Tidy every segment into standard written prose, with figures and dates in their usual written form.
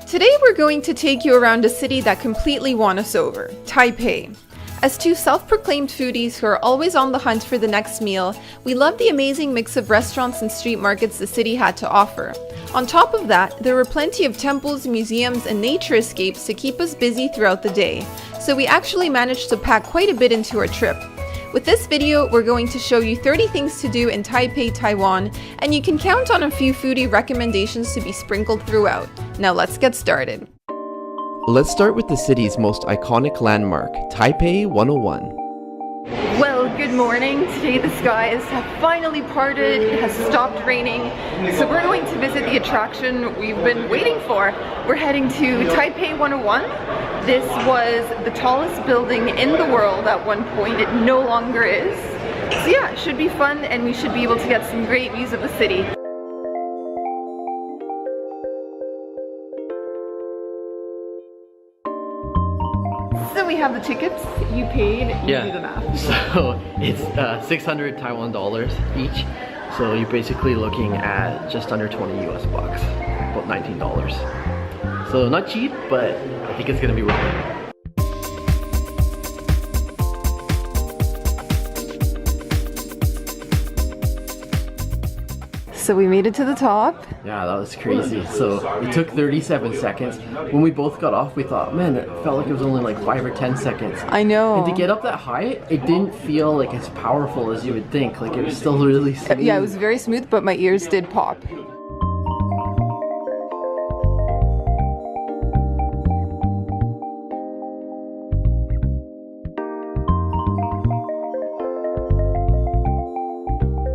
Today we're going to take you around a city that completely won us over, Taipei. As two self-proclaimed foodies who are always on the hunt for the next meal, we love the amazing mix of restaurants and street markets the city had to offer. On top of that, there were plenty of temples, museums, and nature escapes to keep us busy throughout the day, so we actually managed to pack quite a bit into our trip. With this video, we're going to show you 30 things to do in Taipei, Taiwan, and you can count on a few foodie recommendations to be sprinkled throughout. Now let's get started. Let's start with the city's most iconic landmark, Taipei 101. Well, good morning. Today the skies have finally parted, it has stopped raining, so we're going to visit the attraction we've been waiting for. We're heading to Taipei 101. This was the tallest building in the world at one point. It no longer is. So yeah, it should be fun and we should be able to get some great views of the city. So we have the tickets, you paid, you do the math. So it's 600 Taiwan dollars each. So you're basically looking at just under 20 US bucks, about $19. So not cheap, but I think it's gonna be worth it. So we made it to the top. Yeah, that was crazy. So it took 37 seconds. When we both got off, we thought, man, it felt like it was only like 5 or 10 seconds. I know. And to get up that high, it didn't feel like as powerful as you would think. Like it was still really smooth. Yeah, it was very smooth, but my ears did pop.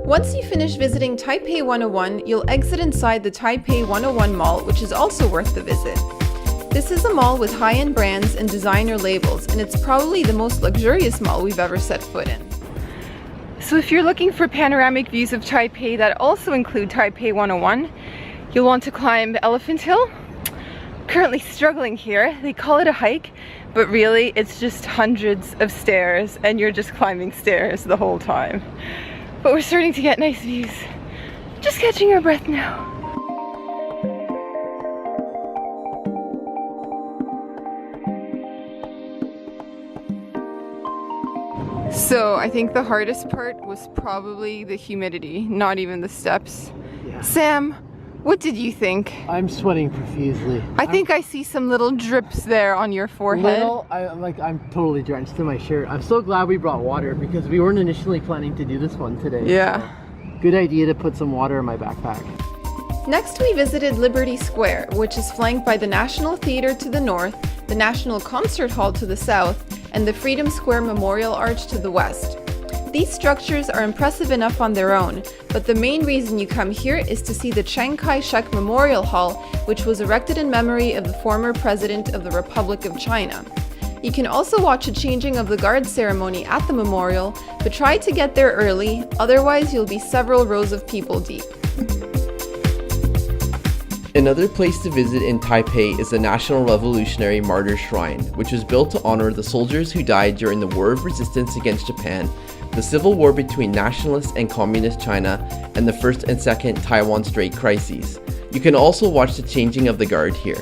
Once you finish visiting Taipei 101, you'll exit inside the Taipei 101 Mall, which is also worth the visit. This is a mall with high-end brands and designer labels, and it's probably the most luxurious mall we've ever set foot in. So if you're looking for panoramic views of Taipei that also include Taipei 101, you'll want to climb Elephant Hill. Currently struggling here. They call it a hike, but really it's just hundreds of stairs, and you're just climbing stairs the whole time. But we're starting to get nice views. Just catching our breath now. So I think the hardest part was probably the humidity, not even the steps. Yeah. Sam, what did you think? I'm sweating profusely. I think I see some little drips there on your forehead. I'm totally drenched in my shirt. I'm so glad we brought water because we weren't initially planning to do this one today. Yeah. So good idea to put some water in my backpack. Next we visited Liberty Square, which is flanked by the National Theatre to the north, the National Concert Hall to the south, and the Freedom Square Memorial Arch to the west. These structures are impressive enough on their own, but the main reason you come here is to see the Chiang Kai-shek Memorial Hall, which was erected in memory of the former president of the Republic of China. You can also watch a changing of the guard ceremony at the memorial, but try to get there early, otherwise you'll be several rows of people deep. Another place to visit in Taipei is the National Revolutionary Martyr Shrine, which was built to honor the soldiers who died during the War of Resistance against Japan, the civil war between nationalist and communist China, and the First and Second Taiwan Strait crises. You can also watch the changing of the guard here.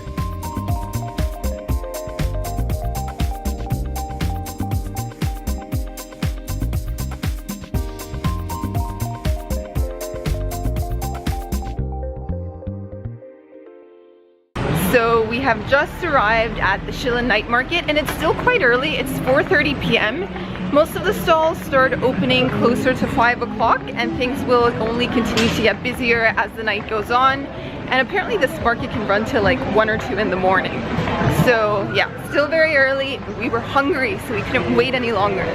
So we have just arrived at the Shilin Night Market, and it's still quite early. It's 4:30 p.m. Most of the stalls start opening closer to 5 o'clock, and things will only continue to get busier as the night goes on. And apparently this market can run till like 1 or 2 in the morning. So yeah, still very early. We were hungry, so we couldn't wait any longer.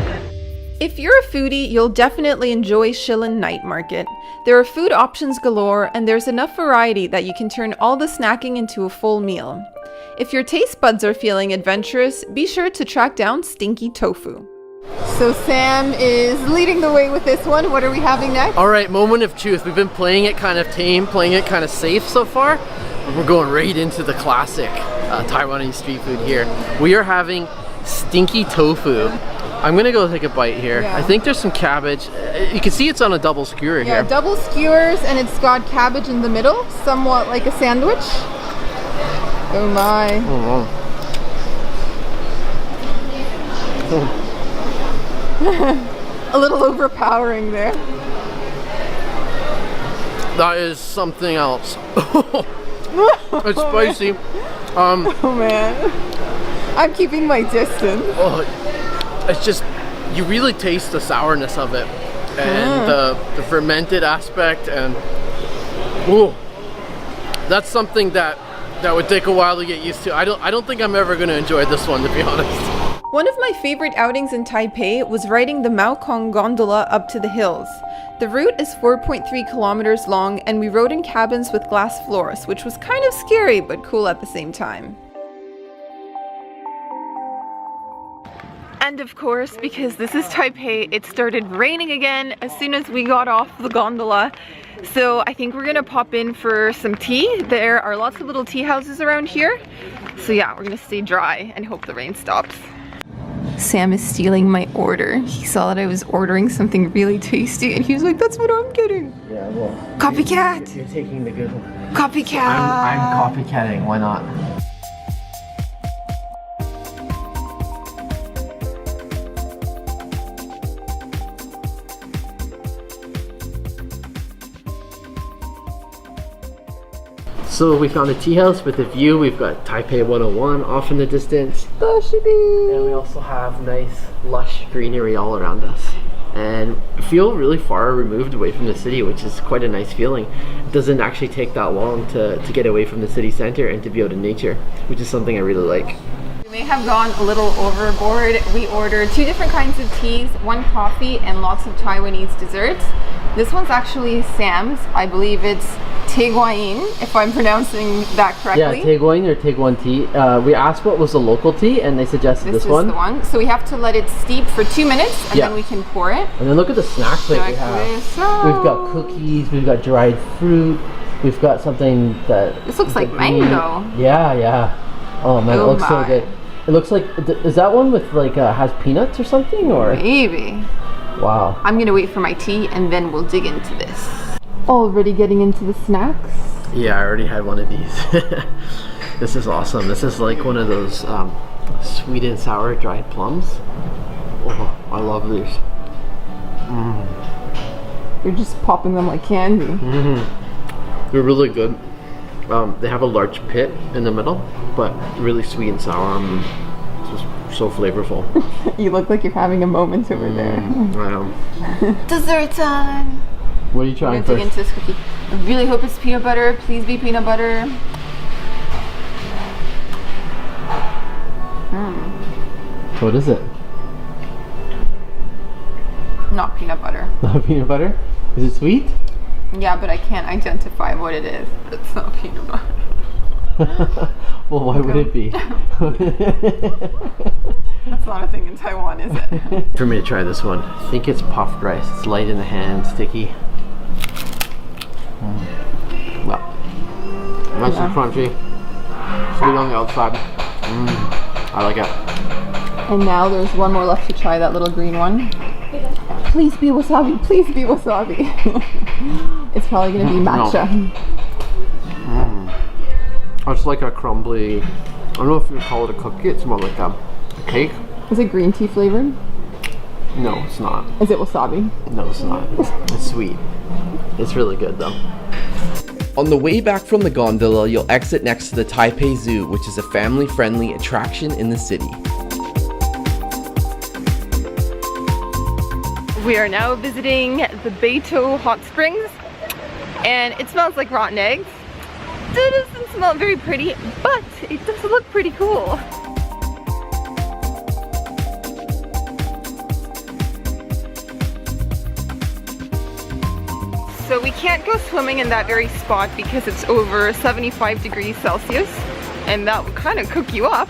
If you're a foodie, you'll definitely enjoy Shilin Night Market. There are food options galore, and there's enough variety that you can turn all the snacking into a full meal. If your taste buds are feeling adventurous, be sure to track down stinky tofu. So Sam is leading the way with this one. What are we having next? All right, moment of truth. We've been playing it kind of tame, playing it kind of safe so far. We're going right into the classic Taiwanese street food here. We are having stinky tofu. I'm gonna go take a bite here. Yeah. I think there's some cabbage. You can see it's on a double skewer here. Yeah, double skewers, and it's got cabbage in the middle, somewhat like a sandwich. Oh my. A little overpowering there. That is something else. It's spicy. Oh man. I'm keeping my distance. Oh, it's just, you really taste the sourness of it. And the fermented aspect, and ooh, that's something that would take a while to get used to. I don't think I'm ever going to enjoy this one, to be honest. One of my favorite outings in Taipei was riding the Maokong gondola up to the hills. The route is 4.3 kilometers long, and we rode in cabins with glass floors, which was kind of scary but cool at the same time. And of course, because this is Taipei, it started raining again as soon as we got off the gondola. So I think we're gonna pop in for some tea. There are lots of little tea houses around here. So yeah, we're gonna stay dry and hope the rain stops. Sam is stealing my order. He saw that I was ordering something really tasty and he was like, that's what I'm getting. Yeah, well. Copycat! You're taking the good one. Copycat! I'm copycatting, why not? So we found a tea house with a view. We've got Taipei 101 off in the distance. And we also have nice lush greenery all around us. And feel really far removed away from the city, which is quite a nice feeling. It doesn't actually take that long to get away from the city center and to be out in nature, which is something I really like. We may have gone a little overboard. We ordered 2 different kinds of teas, 1 coffee and lots of Taiwanese desserts. This one's actually Sam's. I believe it's Taiguan, if I'm pronouncing that correctly. Yeah, Taiguan or Taiguan tea. We asked what was the local tea and they suggested this one. This is the one. So we have to let it steep for 2 minutes and then we can pour it. And then look at the snack plate we have. We've got cookies, we've got dried fruit, we've got something that... This looks like mango. Yeah, yeah. Oh man, it looks so good. It looks like, is that one with like, has peanuts or something, or? Maybe. Wow. I'm gonna wait for my tea and then we'll dig into this. Already getting into the snacks? Yeah, I already had one of these. This is awesome. This is like one of those sweet and sour dried plums. Oh, I love these. You're just popping them like candy. They're really good. They have a large pit in the middle, but really sweet and sour. It's just so flavorful. You look like you're having a moment over there. I am. Dessert time! What are you trying first? Dig into this cookie. I really hope it's peanut butter. Please be peanut butter. What is it? Not peanut butter. Not peanut butter? Is it sweet? Yeah, but I can't identify what it is. It's not peanut butter. Well, why would it be? That's not a thing in Taiwan, is it? For me to try this one, I think it's puffed rice. It's light in the hand, sticky. Well, nice and crunchy. Sweet on the outside. I like it. And now there's one more left to try, that little green one. Please be wasabi, please be wasabi. It's probably gonna be matcha. It's like a crumbly, I don't know if you call it a cookie, it's more like a cake. Is it green tea flavored? No, it's not. Is it wasabi? No, it's not. It's sweet. It's really good though. On the way back from the gondola, you'll exit next to the Taipei Zoo, which is a family-friendly attraction in the city. We are now visiting the Beito Hot Springs, and it smells like rotten eggs. It doesn't smell very pretty, but it does look pretty cool. So we can't go swimming in that very spot because it's over 75 degrees Celsius, and that would kind of cook you up.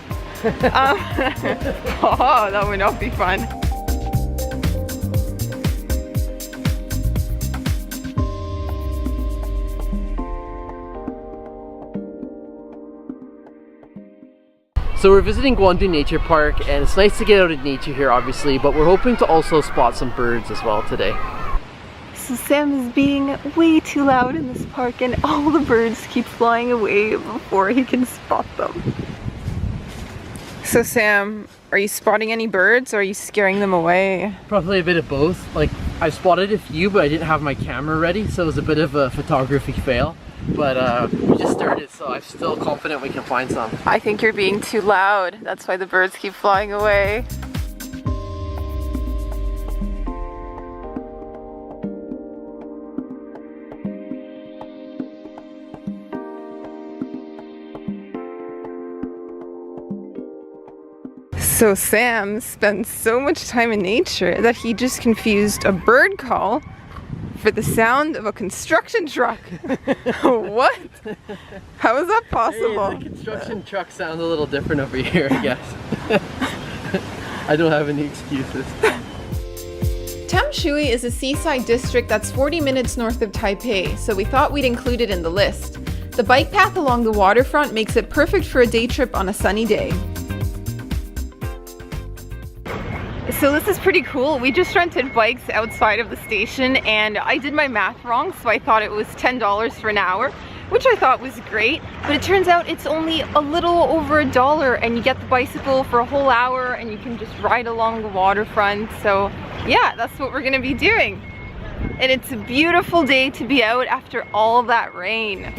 Oh, that would not be fun. So we're visiting Guangdu Nature Park, and it's nice to get out in nature here obviously, but we're hoping to also spot some birds as well today. So Sam is being way too loud in this park and all the birds keep flying away before he can spot them. So Sam, are you spotting any birds or are you scaring them away? Probably a bit of both. Like, I spotted a few, but I didn't have my camera ready, so it was a bit of a photography fail. But we just started, so I'm still confident we can find some. I think you're being too loud. That's why the birds keep flying away. So Sam spends so much time in nature that he just confused a bird call for the sound of a construction truck. What? How is that possible? Hey, the construction truck sounds a little different over here, I guess. I don't have any excuses. Tam Shui is a seaside district that's 40 minutes north of Taipei, so we thought we'd include it in the list. The bike path along the waterfront makes it perfect for a day trip on a sunny day. So this is pretty cool. We just rented bikes outside of the station and I did my math wrong, so I thought it was $10 for an hour, which I thought was great, but it turns out it's only a little over $1 and you get the bicycle for a whole hour and you can just ride along the waterfront. So yeah, that's what we're gonna be doing. And it's a beautiful day to be out after all that rain.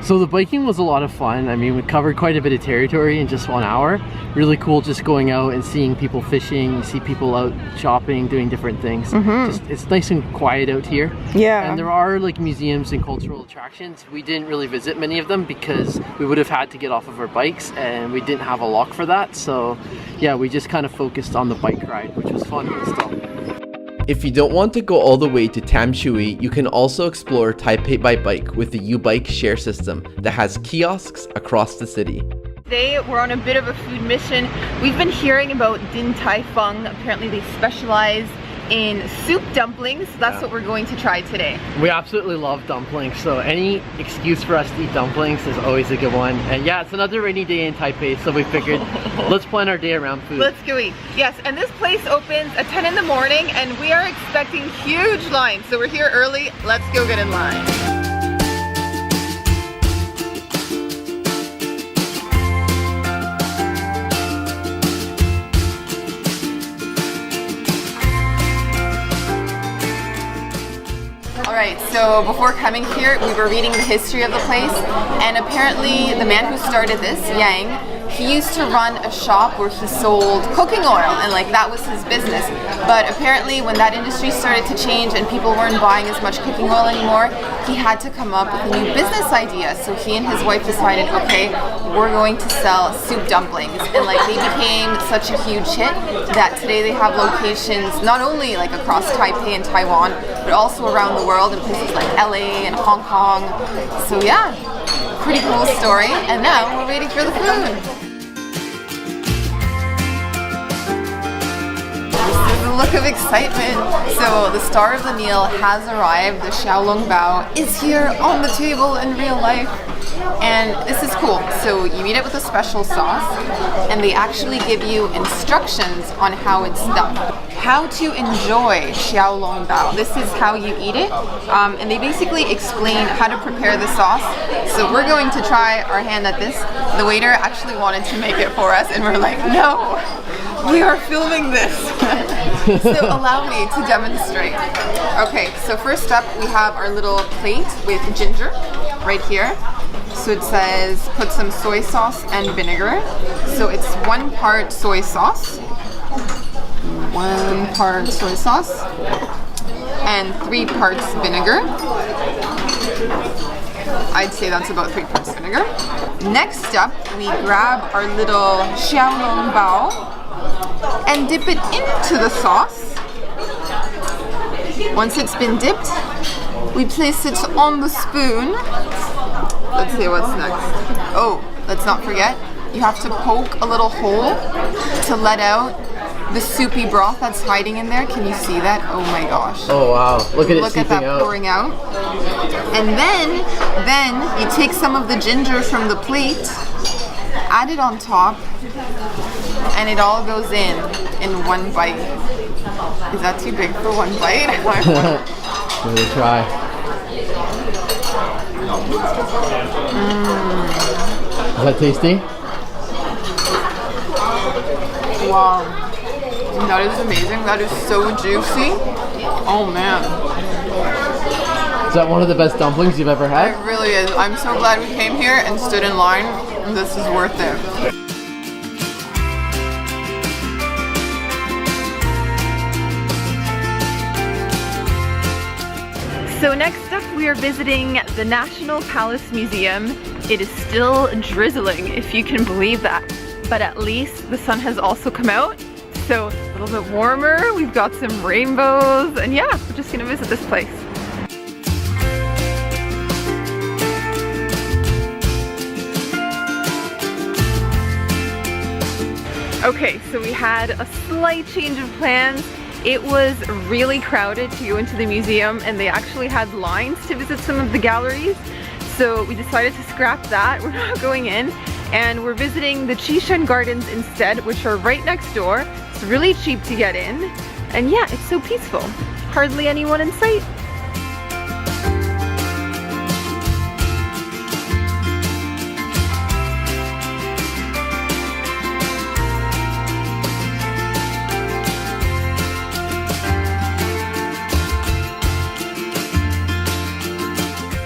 So the biking was a lot of fun. I mean, we covered quite a bit of territory in just 1 hour. Really cool just going out and seeing people fishing, you see people out shopping, doing different things. Just, it's nice and quiet out here. Yeah. And there are like museums and cultural attractions. We didn't really visit many of them because we would have had to get off of our bikes and we didn't have a lock for that. So yeah, we just kind of focused on the bike ride, which was fun and stuff. If you don't want to go all the way to Tam Shui, you can also explore Taipei by bike with the U-Bike share system that has kiosks across the city. Today we're on a bit of a food mission. We've been hearing about Din Tai Fung. Apparently they specialize in soup dumplings. So that's what we're going to try today. We absolutely love dumplings, so any excuse for us to eat dumplings is always a good one. And yeah, it's another rainy day in Taipei, so we figured let's plan our day around food. Let's go eat. Yes, and this place opens at 10 in the morning and we are expecting huge lines. So we're here early. Let's go get in line. Alright, so before coming here, we were reading the history of the place, and apparently the man who started this, Yang, he used to run a shop where he sold cooking oil, and like that was his business. But apparently when that industry started to change and people weren't buying as much cooking oil anymore, he had to come up with a new business idea. So he and his wife decided, okay, we're going to sell soup dumplings. And like they became such a huge hit that today they have locations not only like across Taipei and Taiwan, but also around the world in places like LA and Hong Kong. So yeah, pretty cool story. And now we're waiting for the food. The look of excitement. So the star of the meal has arrived. The xiaolong bao is here on the table in real life. And this is cool. So you eat it with a special sauce and they actually give you instructions on how it's done. How to enjoy xiaolong bao. This is how you eat it. And they basically explain how to prepare the sauce. So we're going to try our hand at this. The waiter actually wanted to make it for us and we're like, no, we are filming this. So allow me to demonstrate. Okay, so first up we have our little plate with ginger right here. So it says put some soy sauce and vinegar. So it's 1 part soy sauce, 1 part soy sauce, and 3 parts vinegar. I'd say that's about 3 parts vinegar. Next up, we grab our little xiaolong bao and dip it into the sauce. Once it's been dipped, we place it on the spoon. Let's see what's next. Oh, let's not forget, you have to poke a little hole to let out the soupy broth that's hiding in there. Can you see that? Oh my gosh. Oh wow, look at it Look at seeping that out. pouring out. And then you take some of the ginger from the plate, add it on top, and it all goes in one bite. Is that too big for one bite? Give it a try. Is that tasty? Wow. That is amazing. That is so juicy. Oh man. Is that one of the best dumplings you've ever had? It really is. I'm so glad we came here and stood in line. This is worth it. So next up we are visiting the National Palace Museum. It is still drizzling, if you can believe that. But at least the sun has also come out. So a little bit warmer, we've got some rainbows, and yeah, we're just gonna visit this place. Okay, so we had a slight change of plans. It was really crowded to go into the museum, and they actually had lines to visit some of the galleries. So we decided to scrap that. We're not going in, and we're visiting the Qishan Gardens instead, which are right next door. It's really cheap to get in, and yeah, it's so peaceful. Hardly anyone in sight.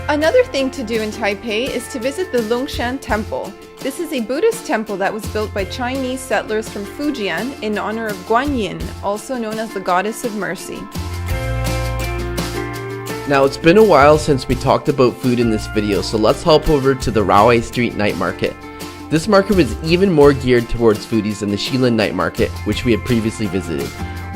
Another thing to do in Taipei is to visit the Longshan Temple. This is a Buddhist temple that was built by Chinese settlers from Fujian in honor of Guanyin, also known as the Goddess of Mercy. Now it's been a while since we talked about food in this video, so let's hop over to the Railway Street Night Market. This market was even more geared towards foodies than the Shilin Night Market, which we had previously visited.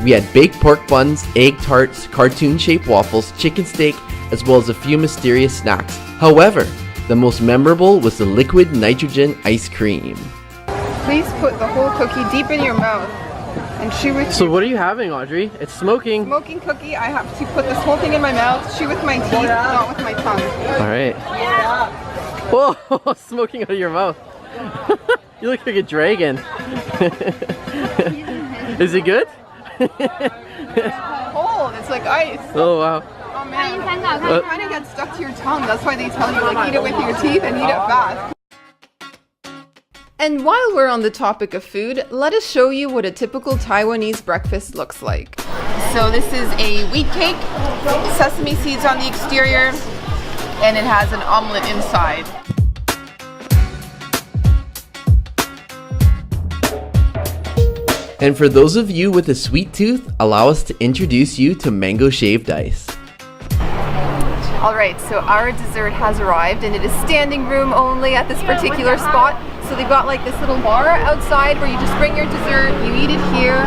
We had baked pork buns, egg tarts, cartoon-shaped waffles, chicken steak, as well as a few mysterious snacks. However, the most memorable was the liquid nitrogen ice cream. Please put the whole cookie deep in your mouth and chew with So what are you having, Audrey? It's smoking. smoking cookie. I have to put this whole thing in my mouth, chew with my teeth, not with my tongue. Alright. Whoa, smoking out of your mouth. You look like a dragon. Is it good? Cold, it's like ice. Oh wow. Oh man, it kind of gets stuck to your tongue. That's why they tell you like eat it with your teeth and eat it fast. And while we're on the topic of food, let us show you what a typical Taiwanese breakfast looks like. So this is a wheat cake, sesame seeds on the exterior, and it has an omelet inside. And for those of you with a sweet tooth, allow us to introduce you to mango shaved ice. Alright, so our dessert has arrived, and it is standing room only at this particular spot. So they've got like this little bar outside where you just bring your dessert, you eat it here.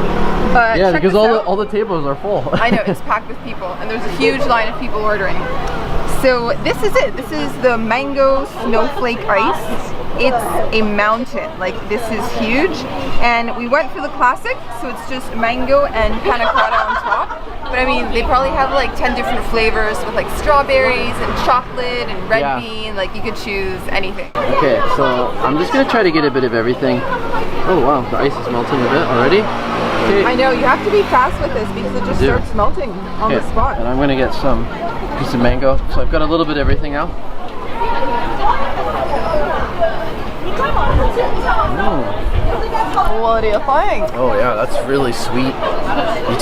But Yeah, check because this out. all the tables are full. I know, it's packed with people, and there's a huge line of people ordering. So this is it. This is the mango snowflake ice. It's a mountain. Like, this is huge. And we went for the classic, so it's just mango and panna cotta on top. But I mean, they probably have like 10 different flavors with like strawberries and chocolate and red bean. Like, you could choose anything. Okay, so I'm just gonna try to get a bit of everything. Oh wow, the ice is melting a bit already. Okay. I know, you have to be fast with this because it just starts melting on the spot. And I'm gonna get some piece of mango. So I've got a little bit of everything now. What do you think? Oh yeah, that's really sweet. You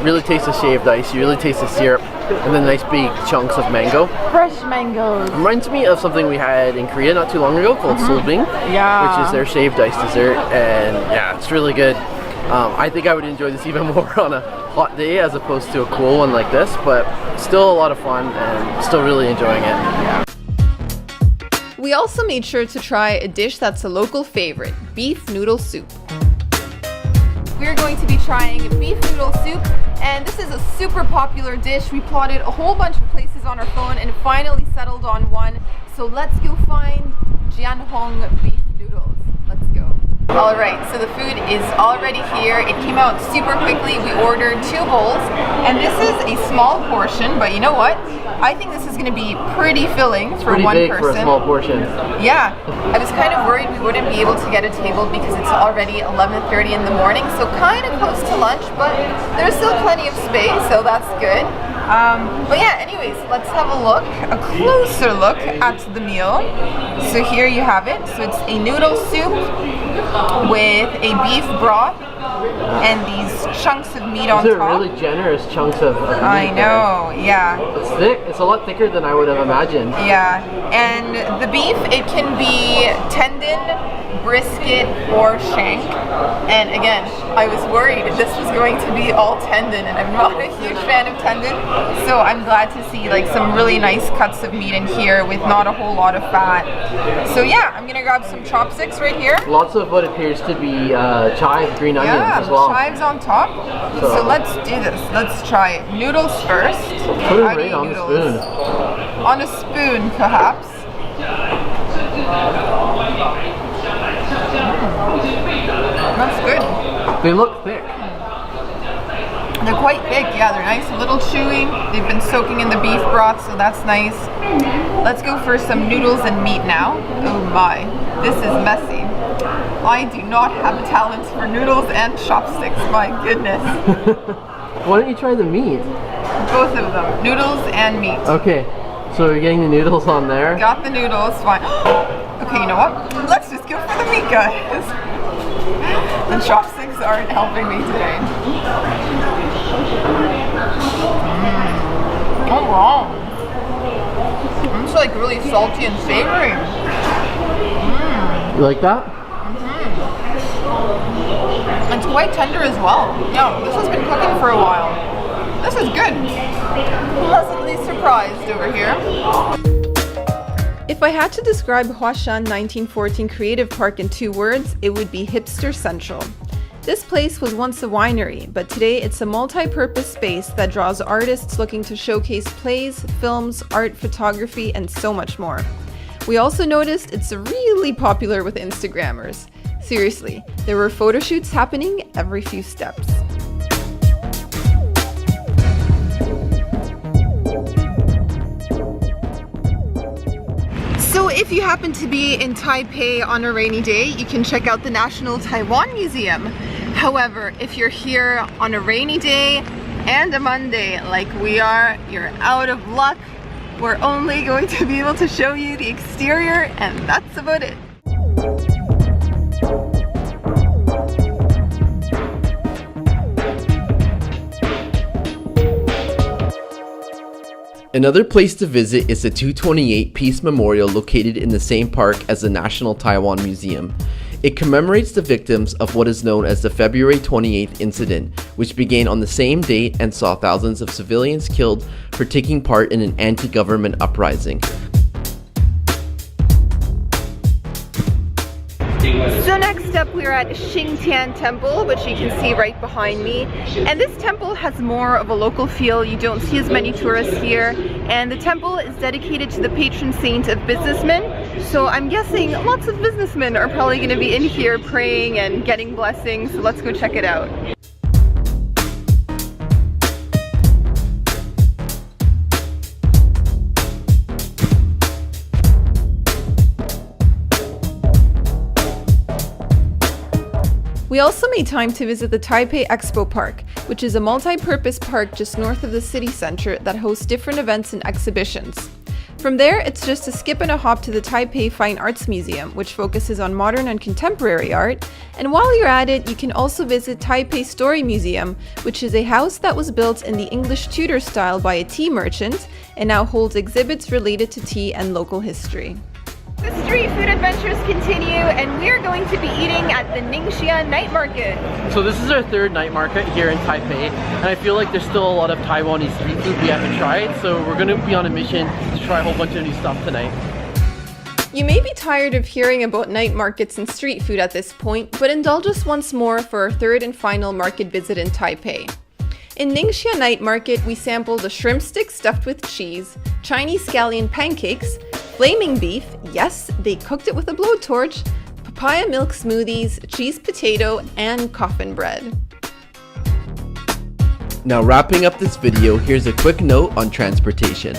really taste the shaved ice, you really taste the syrup, and then nice big chunks of mango. Fresh mangoes. Reminds me of something we had in Korea not too long ago called solbing, Yeah. which is their shaved ice dessert, and yeah, it's really good. I think I would enjoy this even more on a hot day as opposed to a cool one like this, but still a lot of fun and still really enjoying it. We also made sure to try a dish that's a local favorite, beef noodle soup. We're going to be trying beef noodle soup, and this is a super popular dish. We plotted a whole bunch of places on our phone and finally settled on one. So let's go find Jianhong beef noodles. Let's go. All right, so the food is already here. It came out super quickly. We ordered 2 bowls, and this is a small portion, but you know what? I think this is going to be pretty filling for Pretty one big person. for a small portion. Yeah, I was kind of worried we wouldn't be able to get a table because it's already 11:30 in the morning, so kind of close to lunch, but there's still plenty of space, so that's good. But yeah, anyways, let's have a closer look at the meal. So here you have it. So it's a noodle soup with a beef broth and these chunks of meat on These are top. really generous chunks of meat. I know, yeah. It's thick. It's a lot thicker than I would have imagined. Yeah, and the beef, it can be tendon, brisket, or shank. And again, I was worried this was going to be all tendon, and I'm not a huge fan of tendon, so I'm glad to see like some really nice cuts of meat in here with not a whole lot of fat. So yeah, I'm gonna grab some chopsticks right here. Lots of what appears to be chive, green onions Yeah, as well. chives on top. So let's do this. Let's try it. Noodles first. Put them How do right you on the noodles? spoon. On a spoon, perhaps. That's good. They look thick. They're quite thick, yeah, they're nice, a little chewy. They've been soaking in the beef broth, so that's nice. Let's go for some noodles and meat now. Oh my, this is messy. I do not have a talent for noodles and chopsticks, my goodness. Why don't you try the meat? Both of them, noodles and meat. Okay, so we're getting the noodles on there. Got the noodles, fine. Okay, you know what? Let's just go for the meat, guys. The chopsticks aren't helping me today. Oh wow. It's like really salty and savory. You like that? It's quite tender as well. Yeah, this has been cooking for a while. This is good. Pleasantly surprised over here. If I had to describe Huashan 1914 Creative Park in 2 words, it would be hipster central. This place was once a winery, but today it's a multi-purpose space that draws artists looking to showcase plays, films, art, photography, and so much more. We also noticed it's really popular with Instagrammers. Seriously, there were photo shoots happening every few steps. So if you happen to be in Taipei on a rainy day, you can check out the National Taiwan Museum. However, if you're here on a rainy day and a Monday like we are, you're out of luck. We're only going to be able to show you the exterior, and that's about it. Another place to visit is the 228 Peace Memorial located in the same park as the National Taiwan Museum. It commemorates the victims of what is known as the February 28th incident, which began on the same date and saw thousands of civilians killed for taking part in an anti-government uprising. So next up we're at Xingtian Temple, which you can see right behind me. And this temple has more of a local feel. You don't see as many tourists here. And the temple is dedicated to the patron saint of businessmen. So I'm guessing lots of businessmen are probably going to be in here praying and getting blessings. So let's go check it out. We also made time to visit the Taipei Expo Park, which is a multi-purpose park just north of the city center that hosts different events and exhibitions. From there, it's just a skip and a hop to the Taipei Fine Arts Museum, which focuses on modern and contemporary art. And while you're at it, you can also visit Taipei Story Museum, which is a house that was built in the English Tudor style by a tea merchant and now holds exhibits related to tea and local history. The street food adventures continue, and we are going to be eating at the Ningxia Night Market. So this is our 3rd night market here in Taipei, and I feel like there's still a lot of Taiwanese street food we haven't tried, so we're going to be on a mission to try a whole bunch of new stuff tonight. You may be tired of hearing about night markets and street food at this point, but indulge us once more for our 3rd and final market visit in Taipei. In Ningxia Night Market, we sampled a shrimp stick stuffed with cheese, Chinese scallion pancakes, flaming beef, yes, they cooked it with a blowtorch, papaya milk smoothies, cheese potato, and coffin bread. Now wrapping up this video, here's a quick note on transportation.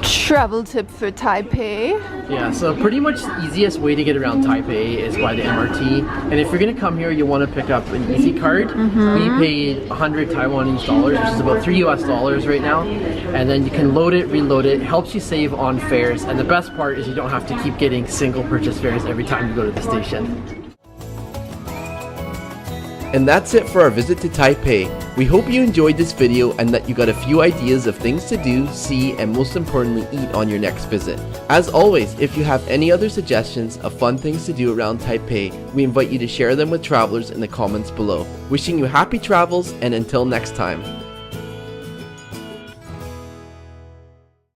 Travel tip for Taipei. Yeah, so pretty much the easiest way to get around Taipei is by the MRT. And if you're gonna come here, you want to pick up an easy card. We paid 100 Taiwanese dollars, which is about $3 US right now. And then you can load it, reload it, helps you save on fares. And the best part is you don't have to keep getting single purchase fares every time you go to the station. And that's it for our visit to Taipei. We hope you enjoyed this video and that you got a few ideas of things to do, see, and most importantly eat on your next visit. As always, if you have any other suggestions of fun things to do around Taipei, we invite you to share them with travelers in the comments below. Wishing you happy travels, and until next time.